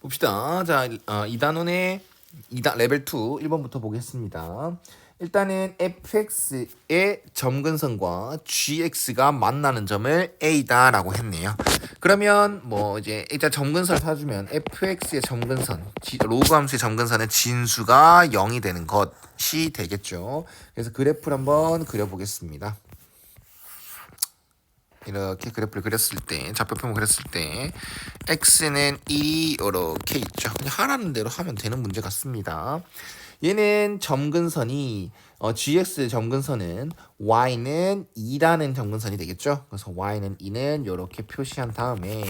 봅시다. 자, 2단원의 레벨 2 1번부터 보겠습니다. 일단은 fx의 점근선과 gx가 만나는 점을 a다라고 했네요. 그러면 뭐 이제 일단 점근선을 찾아주면 fx의 점근선, 로그 함수의 점근선의 진수가 0이 되는 것이 되겠죠. 그래서 그래프를 한번 그려보겠습니다. 이렇게 그래프를 그렸을 때, 좌표표를 그렸을 때 x는 2 이렇게 있죠. 그냥 하라는 대로 하면 되는 문제 같습니다. 얘는 점근선이 gx 점근선은 y는 2라는 점근선이 되겠죠. 그래서 y는 2는 이렇게 표시한 다음에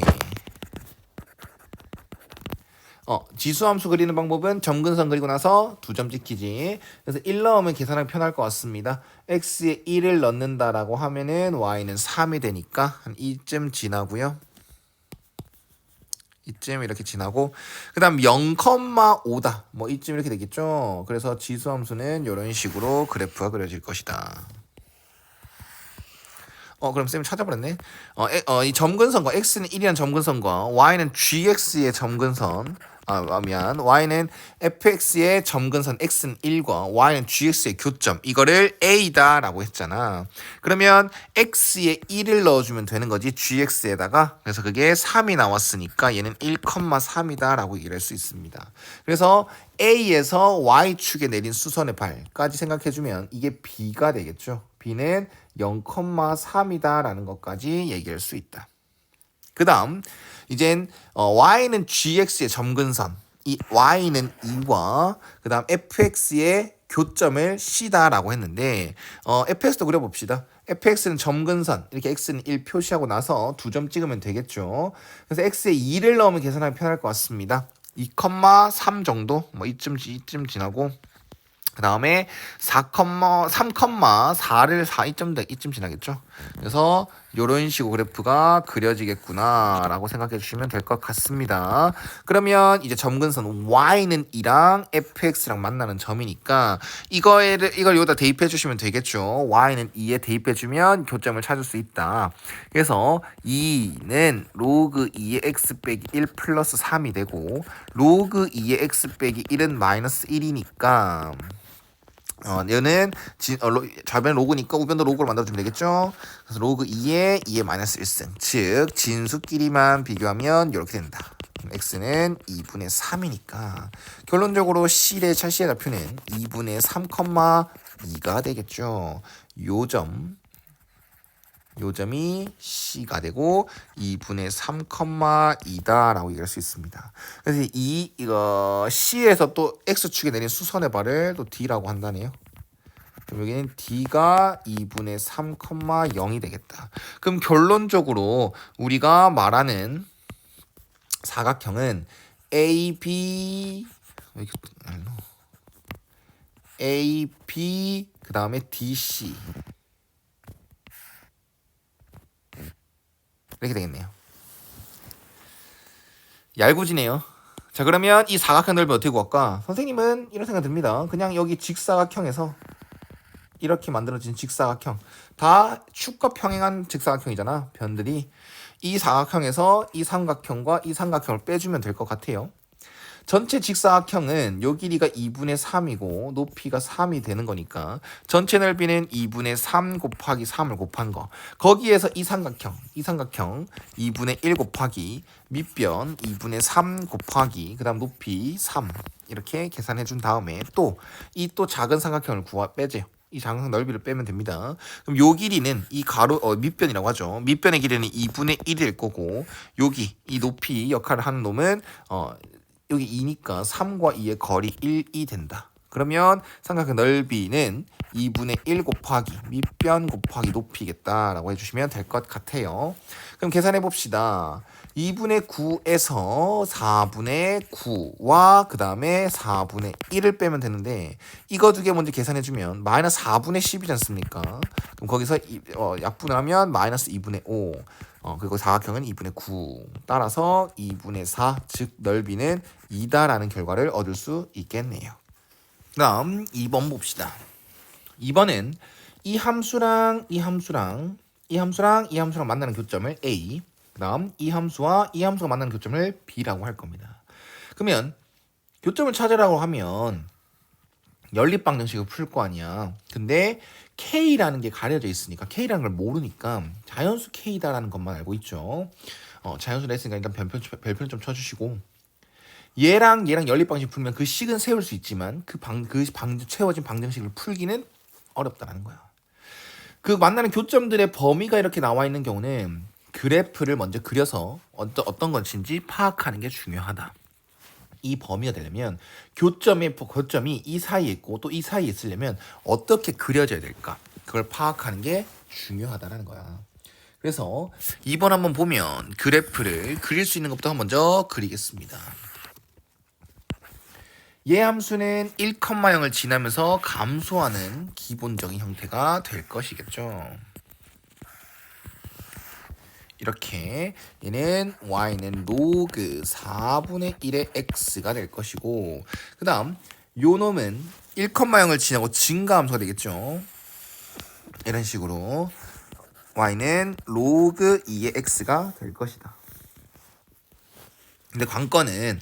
지수함수 그리는 방법은 점근선 그리고 나서 2점 찍히지. 그래서 1 넣으면 계산하기 편할 것 같습니다. x에 1을 넣는다라고 하면은 y는 3이 되니까 한 이쯤 지나고요. 이쯤 이렇게 지나고 그 다음 0,5다 뭐 이쯤 이렇게 되겠죠. 그래서 지수함수는 이런 식으로 그래프가 그려질 것이다. 그럼 쌤이 찾아버렸네. 이 점근선과 x는 1이라는 점근선과 y는 gx의 점근선 미안. y는 fx의 점근선 x는 1과 y는 gx의 교점 이거를 a다 라고 했잖아. 그러면 x에 1을 넣어주면 되는 거지 gx에다가. 그래서 그게 3이 나왔으니까 얘는 1,3이다 라고 얘기를 할 수 있습니다. 그래서 a에서 y축에 내린 수선의 발까지 생각해주면 이게 b가 되겠죠. b는 0,3이다 라는 것까지 얘기할 수 있다. 그 다음 이젠 y는 gx의 점근선, 이 y는 2와 그 다음 fx의 교점을 c다 라고 했는데 fx도 그려봅시다. fx는 점근선, 이렇게 x는 1 표시하고 나서 2점 찍으면 되겠죠. 그래서 x에 2를 넣으면 계산하기 편할 것 같습니다. 2,3 정도 뭐 이쯤 지나고 그 다음에 3,4를 4이쯤 지나겠죠. 그래서 이런 식으로 그래프가 그려지겠구나 라고 생각해 주시면 될 것 같습니다. 그러면 이제 점근선 y는 2랑 fx랑 만나는 점이니까 이걸 여기다 대입해 주시면 되겠죠. y는 2에 대입해 주면 교점을 찾을 수 있다. 그래서 2는 로그 2의 x 빼기 1 플러스 3이 되고 로그 2의 x 빼기 1은 마이너스 1이니까 얘는 좌변 로그니까 우변도 로그로 만들어주면 되겠죠. 그래서 로그 2의 마이너스 1승, 즉 진수끼리만 비교하면 이렇게 된다. x는 2분의 3이니까 결론적으로 C의 좌표는 2분의 3,2가 되겠죠. 요점이 C가 되고 2분의 3,2다라고 얘기할 수 있습니다. 그래서 이거 C에서 또 X축에 내린 수선의 발을 또 D라고 한다네요. 그럼 여기는 D가 2분의 3,0이 되겠다. 그럼 결론적으로 우리가 말하는 사각형은 AB 그 다음에 DC 이렇게 되겠네요. 얄궂으네요. 자, 그러면 이 사각형 넓이 어떻게 구할까? 선생님은 이런 생각 듭니다. 그냥 여기 직사각형에서 이렇게 만들어진 직사각형, 다 축과 평행한 직사각형이잖아. 변들이. 이 사각형에서 이 삼각형과 이 삼각형을 빼주면 될 것 같아요. 전체 직사각형은 요 길이가 2분의 3이고 높이가 3이 되는 거니까 전체 넓이는 2분의 3 곱하기 3을 곱한 거. 거기에서 이 삼각형 2분의 1 곱하기 밑변 2분의 3 곱하기 그 다음 높이 3 이렇게 계산해 준 다음에 또 작은 삼각형을 빼재요. 이 장상 넓이를 빼면 됩니다. 그럼 요 길이는 이 가로 밑변이라고 하죠. 밑변의 길이는 2분의 1일 거고 여기 이 높이 역할을 하는 놈은 여기 2니까 3과 2의 거리 1이 된다. 그러면 삼각형 넓이는 2분의 1 곱하기 밑변 곱하기 높이겠다라고 해주시면 될 것 같아요. 그럼 계산해 봅시다. 2분의 9에서 4분의 9와 그 다음에 4분의 1을 빼면 되는데 이거 두 개 먼저 계산해주면 마이너스 4분의 10이지 않습니까? 그럼 거기서 약분을 하면 마이너스 2분의 5 그리고 사각형은 2분의 9 따라서 2분의 4 즉 넓이는 2다라는 결과를 얻을 수 있겠네요. 다음 2번 봅시다. 2번은 이 함수랑 만나는 교점을 A, 그 다음 이 함수와 이 함수가 만나는 교점을 B라고 할 겁니다. 그러면 교점을 찾으라고 하면 연립방정식을 풀 거 아니야. 근데 K라는 게 가려져 있으니까 K라는 걸 모르니까 자연수 K다라는 것만 알고 있죠. 자연수를 했으니까 일단 별표는 좀 쳐주시고 얘랑 연립방식 풀면 그 식은 세울 수 있지만 채워진 방정식을 풀기는 어렵다라는 거야. 그 만나는 교점들의 범위가 이렇게 나와 있는 경우는 그래프를 먼저 그려서 어떤 것인지 파악하는 게 중요하다. 이 범위가 되려면 교점이 이 사이에 있고 또 이 사이에 있으려면 어떻게 그려져야 될까? 그걸 파악하는 게 중요하다라는 거야. 그래서 2번 한번 보면 그래프를 그릴 수 있는 것부터 먼저 그리겠습니다. 얘 함수는 1,0을 지나면서 감소하는 기본적인 형태가 될 것이겠죠. 이렇게 얘는 y는 로그 4분의 1의 x가 될 것이고 그 다음 요 놈은 1,0을 지나고 증가함수가 되겠죠. 이런 식으로 y는 로그 2의 x가 될 것이다. 근데 관건은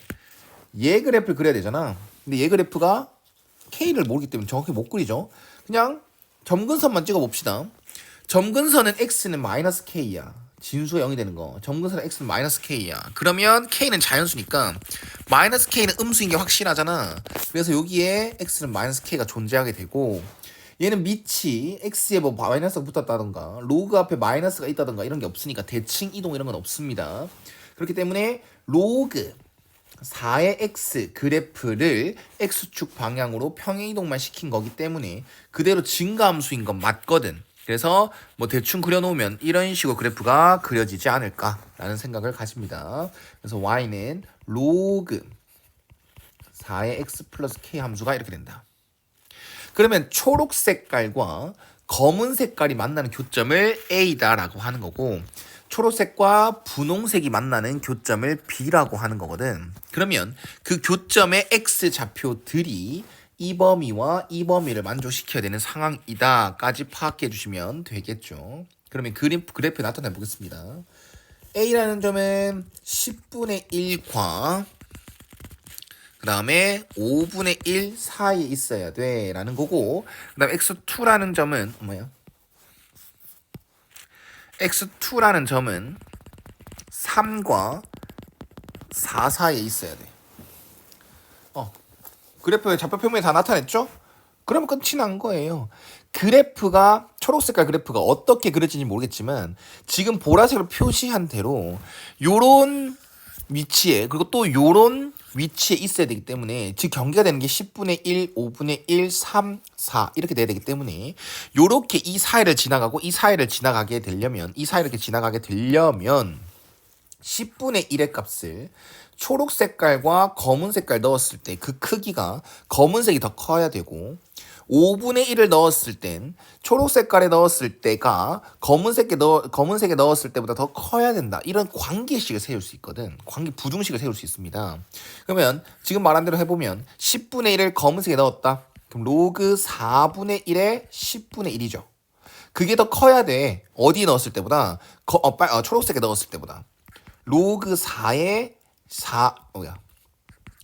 얘 그래프를 그려야 되잖아. 근데 얘 그래프가 k를 모르기 때문에 정확히 못 그리죠. 그냥 점근선만 찍어봅시다. 점근선은 x는 마이너스 k야. 진수가 0이 되는 거. 점근선은 x는 마이너스 k야. 그러면 k는 자연수니까 마이너스 k는 음수인 게 확실하잖아. 그래서 여기에 x는 마이너스 k가 존재하게 되고 얘는 밑이 x에 뭐 마이너스가 붙었다던가 로그 앞에 마이너스가 있다던가 이런 게 없으니까 대칭 이동 이런 건 없습니다. 그렇기 때문에 로그 4의 x 그래프를 x축 방향으로 평행이동만 시킨 거기 때문에 그대로 증가함수인 건 맞거든. 그래서 뭐 대충 그려놓으면 이런 식으로 그래프가 그려지지 않을까라는 생각을 가집니다. 그래서 y는 로그 4의 x 플러스 k 함수가 이렇게 된다. 그러면 초록 색깔과 검은 색깔이 만나는 교점을 A다라고 하는 거고 초록색과 분홍색이 만나는 교점을 B라고 하는 거거든. 그러면 그 교점의 X좌표들이 이 범위와 이 범위를 만족시켜야 되는 상황이다까지 파악해 주시면 되겠죠. 그러면 그래프 나타내 보겠습니다. A라는 점은 10분의 1과 그 다음에 5분의 1 사이에 있어야 돼 라는 거고 그 다음에 x2라는 점은 뭐야? x2라는 점은 3과 4 사이에 있어야 돼. 그래프의 좌표 표면에 다 나타냈죠? 그러면 끝이 난 거예요. 그래프가 초록색깔 그래프가 어떻게 그려지는지 모르겠지만 지금 보라색으로 표시한 대로 요런 위치에 그리고 또 요런 위치에 있어야 되기 때문에 즉 경계가 되는 게 10분의 1, 5분의 1, 3, 4 이렇게 돼야 되기 때문에 요렇게 이 사이를 지나가고 이 사이를 지나가게 되려면 이 사이를 이렇게 지나가게 되려면 10분의 1의 값을 초록 색깔과 검은 색깔 넣었을 때 그 크기가 검은색이 더 커야 되고 5분의 1을 넣었을 땐 초록 색깔에 넣었을 때가 검은색에 넣었을 때보다 더 커야 된다. 이런 관계식을 세울 수 있거든. 부등식을 세울 수 있습니다. 그러면 지금 말한 대로 해보면 10분의 1을 검은색에 넣었다. 그럼 로그 4분의 1에 10분의 1이죠. 그게 더 커야 돼. 어디에 넣었을 때보다? 초록색에 넣었을 때보다. 로그 4에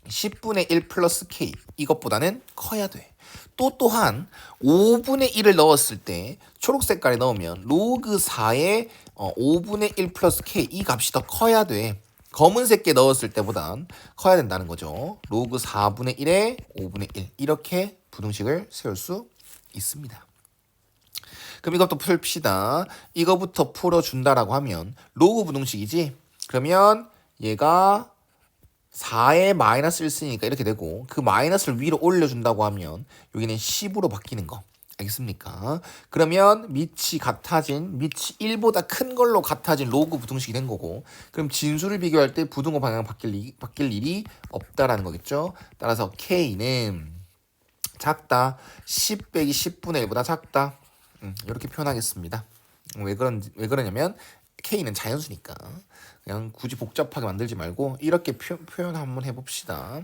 10분의 1 플러스 k 이것보다는 커야 돼. 또한 5분의 1을 넣었을 때 초록 색깔에 넣으면 로그 4에 5분의 1 플러스 k 이 값이 더 커야 돼. 검은색에 넣었을 때보단 커야 된다는 거죠. 로그 4분의 1에 5분의 1 이렇게 부등식을 세울 수 있습니다. 그럼 이것도 풀읍시다. 이거부터 풀어준다라고 하면 로그 부등식이지? 그러면 얘가 4에 마이너스 1 쓰니까 이렇게 되고 그 마이너스를 위로 올려준다고 하면 여기는 10으로 바뀌는 거 알겠습니까? 그러면 밑이 1보다 큰 걸로 같아진 로그 부등식이 된 거고 그럼 진수를 비교할 때 부등호 방향 바뀔 일이 없다라는 거겠죠. 따라서 K는 작다. 10 빼기 10분의 1보다 작다. 이렇게 표현하겠습니다. 왜 그러냐면 K는 자연수니까 그냥 굳이 복잡하게 만들지 말고 이렇게 표현 한번 해봅시다.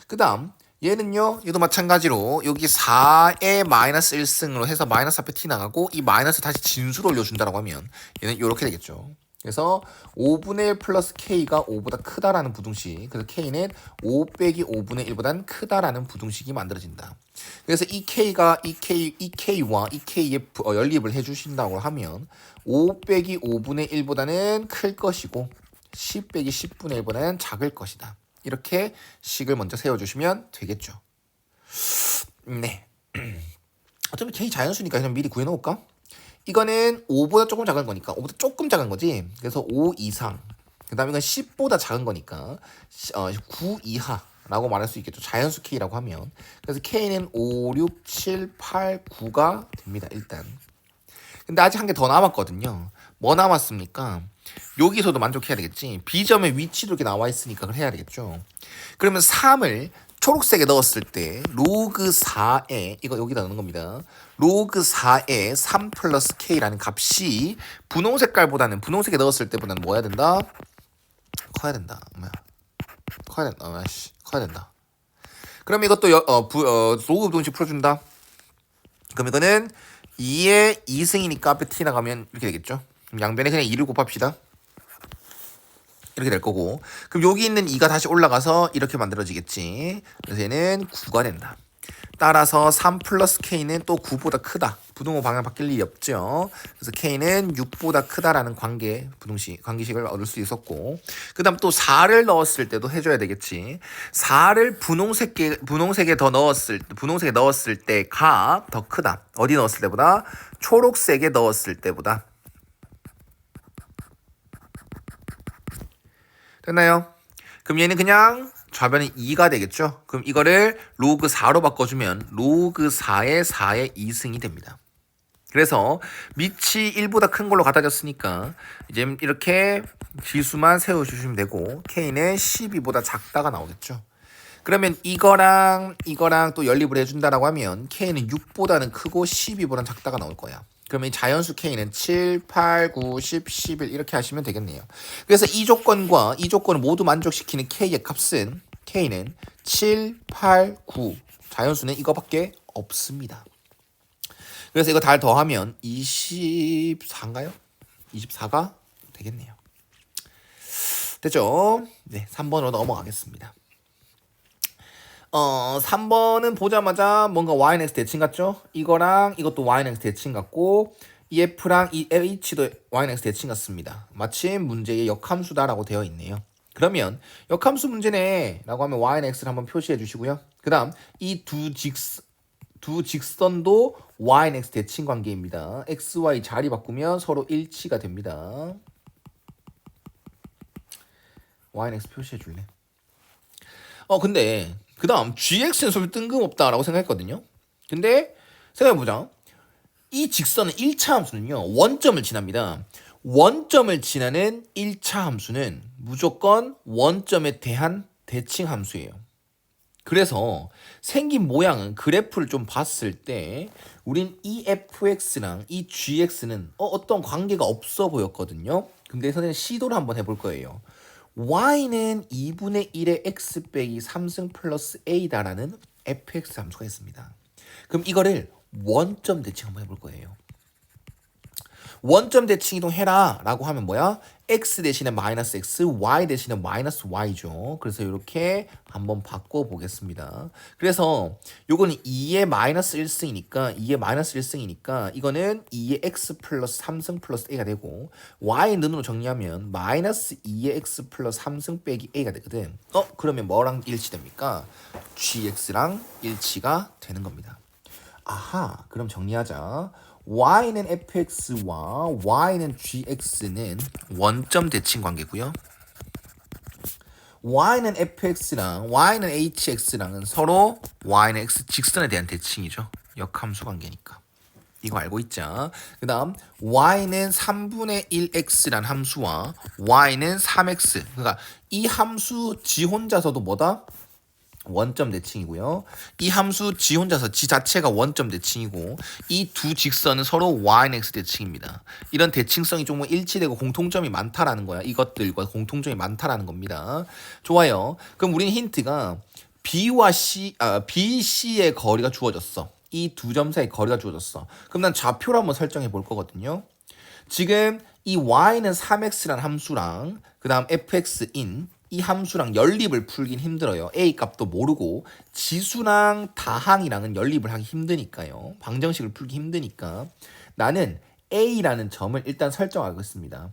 그 다음 얘는요 얘도 마찬가지로 여기 4에 마이너스 1승으로 해서 마이너스 앞에 t 나가고 이 마이너스 다시 진수로 올려준다라고 하면 얘는 이렇게 되겠죠. 그래서 5분의 1 플러스 K가 5보다 크다라는 부등식. 그래서 K는 5 빼기 5분의 1보다는 크다라는 부등식이 만들어진다. 그래서 이 K와 이 K의 연립을 해주신다고 하면 5 빼기 5분의 1보다는 클 것이고 10 빼기 10분의 1보다는 작을 것이다. 이렇게 식을 먼저 세워주시면 되겠죠. 네. 어차피 K 자연수니까 그냥 미리 구해놓을까? 이거는 5보다 조금 작은 거니까 5보다 조금 작은 거지. 그래서 5 이상. 그 다음에 이건 10보다 작은 거니까 9 이하라고 말할 수 있겠죠. 자연수 K라고 하면. 그래서 K는 5, 6, 7, 8, 9가 됩니다. 일단. 근데 아직 한 개 더 남았거든요. 뭐 남았습니까? 여기서도 만족해야 되겠지. B점의 위치도 이렇게 나와 있으니까 그걸 해야 되겠죠. 그러면 3을 초록색에 넣었을 때 로그 4에 이거 여기다 넣는 겁니다. 로그 4에 3 플러스 K라는 값이 분홍 색깔보다는 분홍색에 넣었을 때보다는 뭐 해야 된다? 커야 된다. 커야 된다. 커야 된다. 그럼 이것도 로그 부등식 풀어준다. 그럼 이거는 2의 2승이니까 앞에 t 나가면 이렇게 되겠죠. 그럼 양변에 그냥 2를 곱합시다. 이렇게 될 거고. 그럼 여기 있는 2가 다시 올라가서 이렇게 만들어지겠지. 그래서 얘는 9가 된다. 따라서 3 플러스 K는 또 9보다 크다. 부등호 방향 바뀔 일이 없죠. 그래서 K는 6보다 크다라는 관계식을 얻을 수 있었고. 그 다음 또 4를 넣었을 때도 해줘야 되겠지. 4를 분홍색에 넣었을 때가 더 크다. 어디 넣었을 때보다? 초록색에 넣었을 때보다. 됐나요? 그럼 얘는 그냥 좌변이 2가 되겠죠? 그럼 이거를 로그 4로 바꿔주면 로그 4의 4의 2승이 됩니다. 그래서 밑이 1보다 큰 걸로 갖다 줬으니까 이제 이렇게 지수만 세워주시면 되고 K는 12보다 작다가 나오겠죠. 그러면 이거랑 또 연립을 해준다라고 하면 K는 6보다는 크고 12보다는 작다가 나올 거야. 그러면 이 자연수 K는 7, 8, 9, 10, 11 이렇게 하시면 되겠네요. 그래서 이 조건과 이 조건을 모두 만족시키는 K의 값은 K는 7, 8, 9 자연수는 이거밖에 없습니다. 그래서 이거 다 더하면 24인가요? 24가 되겠네요. 됐죠? 네, 3번으로 넘어가겠습니다. 3번은 보자마자 뭔가 YNX 대칭 같죠? 이거랑 이것도 YNX 대칭 같고 이 F랑 이 H도 YNX 대칭 같습니다. 마침 문제의 역함수다라고 되어 있네요. 그러면 역함수 문제네 라고 하면 YNX를 한번 표시해 주시고요. 그 다음 이 두 직선도 YNX 대칭 관계입니다. XY 자리 바꾸면 서로 일치가 됩니다. YNX 표시해 줄래? 근데 그 다음 GX는 솔직히 뜬금없다라고 생각했거든요. 근데 생각해보자. 이 직선은 1차 함수는요. 원점을 지납니다. 원점을 지나는 1차 함수는 무조건 원점에 대한 대칭 함수예요. 그래서 생긴 모양은 그래프를 좀 봤을 때 우린 이 fx랑 이 gx는 어떤 관계가 없어 보였거든요. 근데 선생님 시도를 한번 해볼 거예요. y는 2분의 1의 x 빼기 3승 플러스 a다라는 fx 함수가 있습니다. 그럼 이거를 원점 대칭 한번 해볼 거예요. 원점 대칭 이동해라 라고 하면 뭐야? x 대신에 마이너스 x, y 대신에 마이너스 y죠. 그래서 이렇게 한번 바꿔보겠습니다. 그래서 요거는 2의 마이너스 1승이니까 이거는 2의 x 플러스 3승 플러스 a가 되고 y 는으로 정리하면 마이너스 2의 x 플러스 3승 빼기 a가 되거든. 그러면 뭐랑 일치됩니까? gx랑 일치가 되는 겁니다. 아하, 그럼 정리하자. y는 fx와 y는 gx는 원점 대칭 관계고요. y는 fx랑 y는 hx랑은 서로 y는 x 직선에 대한 대칭이죠. 역함수 관계니까. 이거 알고 있자. 그 다음 y는 3분의 1x란 함수와 y는 3x. 그러니까 이 함수 지 혼자서도 뭐다? 원점 대칭이고요. 이 함수 지 혼자서 지 자체가 원점 대칭이고 이 두 직선은 서로 YNX 대칭입니다. 이런 대칭성이 좀 일치되고 공통점이 많다라는 거야. 이것들과 공통점이 많다라는 겁니다. 좋아요. 그럼 우리는 힌트가 B와 B, C의 거리가 주어졌어. 이 두 점 사이 거리가 주어졌어. 그럼 난 좌표를 한번 설정해 볼 거거든요. 지금 이 y는 3x라는 함수랑 그 다음 fx인 이 함수랑 연립을 풀긴 힘들어요. a 값도 모르고 지수랑 다항이랑은 연립을 하기 힘드니까요. 방정식을 풀기 힘드니까 나는 a라는 점을 일단 설정하겠습니다.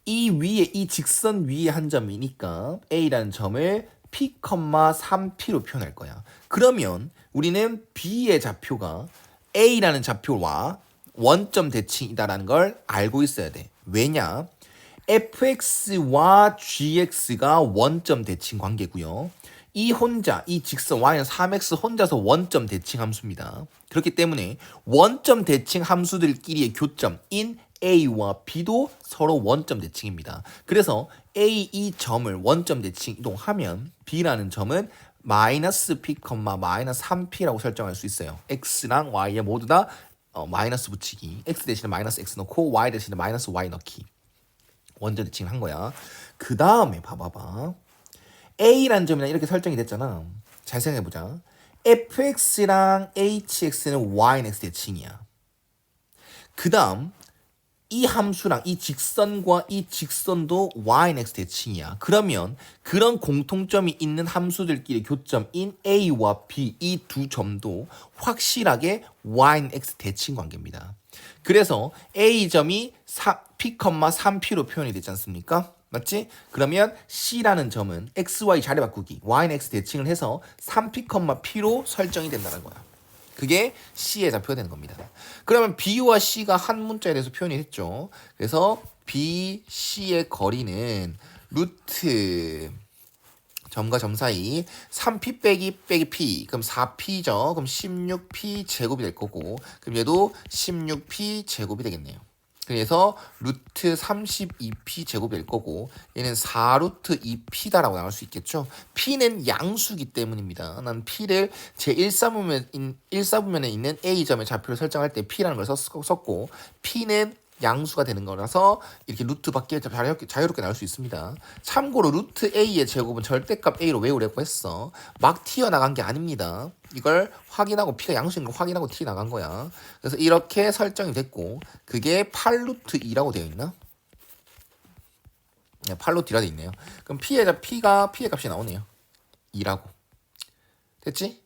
이 위에 이 직선 위에 한 점이니까 a라는 점을 p, 3p로 표현할 거야. 그러면 우리는 b의 좌표가 a라는 좌표와 원점 대칭이다라는 걸 알고 있어야 돼. 왜냐? fx와 gx가 원점 대칭 관계고요. 이 혼자, 이 직선 y는 3x 혼자서 원점 대칭 함수입니다. 그렇기 때문에 원점 대칭 함수들끼리의 교점인 a와 b도 서로 원점 대칭입니다. 그래서 a 이 점을 원점 대칭 이동하면 b라는 점은 마이너스 p, 마이너스 3p라고 설정할 수 있어요. x랑 y에 모두 다 마이너스 붙이기. x 대신에 마이너스 x 넣고 y 대신에 마이너스 y 넣기. 원점 대칭을 한 거야. 그 다음에 봐봐봐. a라는 점이랑 이렇게 설정이 됐잖아. 잘 생각해보자. fx랑 hx는 y는 x 대칭이야. 그 다음 이 함수랑 이 직선과 이 직선도 y는 x 대칭이야. 그러면 그런 공통점이 있는 함수들끼리 교점인 a와 b 이 두 점도 확실하게 y는 x 대칭 관계입니다. 그래서 a점이 p, 3p로 표현이 되지 않습니까? 맞지? 그러면 c라는 점은 xy 자리 바꾸기 y는 x 대칭을 해서 3p, p로 설정이 된다는 거야. 그게 C의 좌표가 되는 겁니다. 그러면 B와 C가 한 문자에 대해서 표현이 했죠. 그래서 B, C의 거리는 루트 점과 점 사이 3P 빼기 P 그럼 4P죠. 그럼 16P 제곱이 될 거고 그럼 얘도 16P 제곱이 되겠네요. 그래서 루트 32p 제곱이 될 거고 얘는 4루트 2p다라고 나올 수 있겠죠. p는 양수기 때문입니다. 난 p를 제 1사분면에 있는 a점의 좌표를 설정할 때 p라는 걸 썼고 p는 양수가 되는 거라서 이렇게 루트 밖에 자유롭게 나올 수 있습니다. 참고로 루트 a의 제곱은 절대값 a로 외우려고 했어. 막 튀어나간 게 아닙니다. 이걸 확인하고 p가 양수인 걸 확인하고 튀어나간 거야. 그래서 이렇게 설정이 됐고 그게 8루트 2라고 되어 있나? 네, 8루트 2라 되어 있네요. 그럼 p의 값이 나오네요. 2라고. 됐지?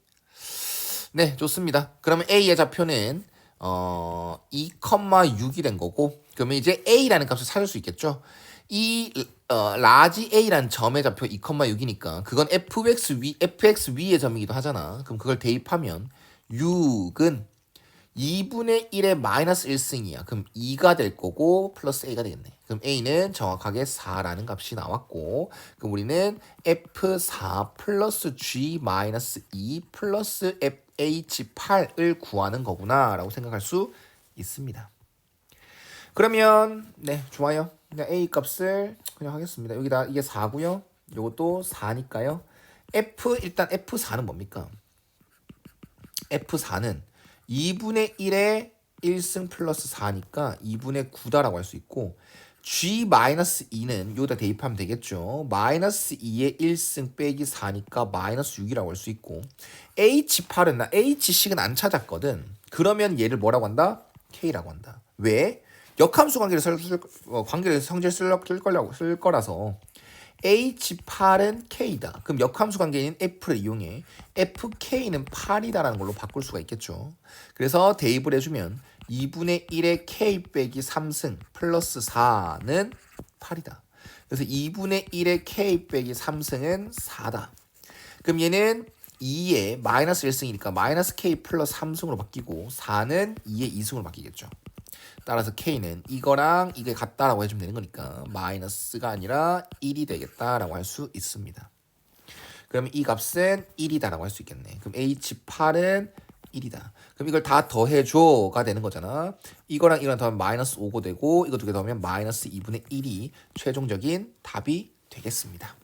네, 좋습니다. 그러면 a의 좌표는 2,6이 된 거고 그러면 이제 a라는 값을 찾을 수 있겠죠. 이 라지 a라는 점의 좌표 2,6이니까 그건 fx 위의 점이기도 하잖아. 그럼 그걸 대입하면 6은 2분의 1의 마이너스 1승이야. 그럼 2가 될 거고 플러스 a가 되겠네. 그럼 a는 정확하게 4라는 값이 나왔고 그럼 우리는 f4 플러스 g 마이너스 2 플러스 fh8을 구하는 거구나 라고 생각할 수 있습니다. 그러면 네 좋아요. 그냥 a 값을 그냥 하겠습니다. 여기다 이게 4고요. 요것도 4니까요. 일단 f4는 뭡니까? f4는 2분의 1의 1승 플러스 4니까 2분의 9다라고 할 수 있고 g-2는 여기다 대입하면 되겠죠. 마이너스 2의 1승 빼기 4니까 마이너스 6이라고 할 수 있고 h8은 나 h식은 안 찾았거든. 그러면 얘를 뭐라고 한다? k라고 한다. 왜? 역함수 관계를 성질 쓸 거라서 h8은 k다. 그럼 역함수 관계인 f를 이용해 fk는 8이다라는 걸로 바꿀 수가 있겠죠. 그래서 대입을 해주면 2분의 1의 k 빼기 3승 플러스 4는 8이다. 그래서 2분의 1의 k 빼기 3승은 4다. 그럼 얘는 2의 마이너스 1승이니까 마이너스 k 플러스 3승으로 바뀌고 4는 2의 2승으로 바뀌겠죠. 따라서 k는 이거랑 이게 같다라고 해주면 되는 거니까 마이너스가 아니라 1이 되겠다라고 할 수 있습니다. 그러면 이 값은 1이다라고 할 수 있겠네. 그럼 h8은 1이다. 그럼 이걸 다 더해줘가 되는 거잖아. 이거랑 이거랑 더하면 마이너스 5가 되고 이거 두 개 더하면 마이너스 2분의 1이 최종적인 답이 되겠습니다.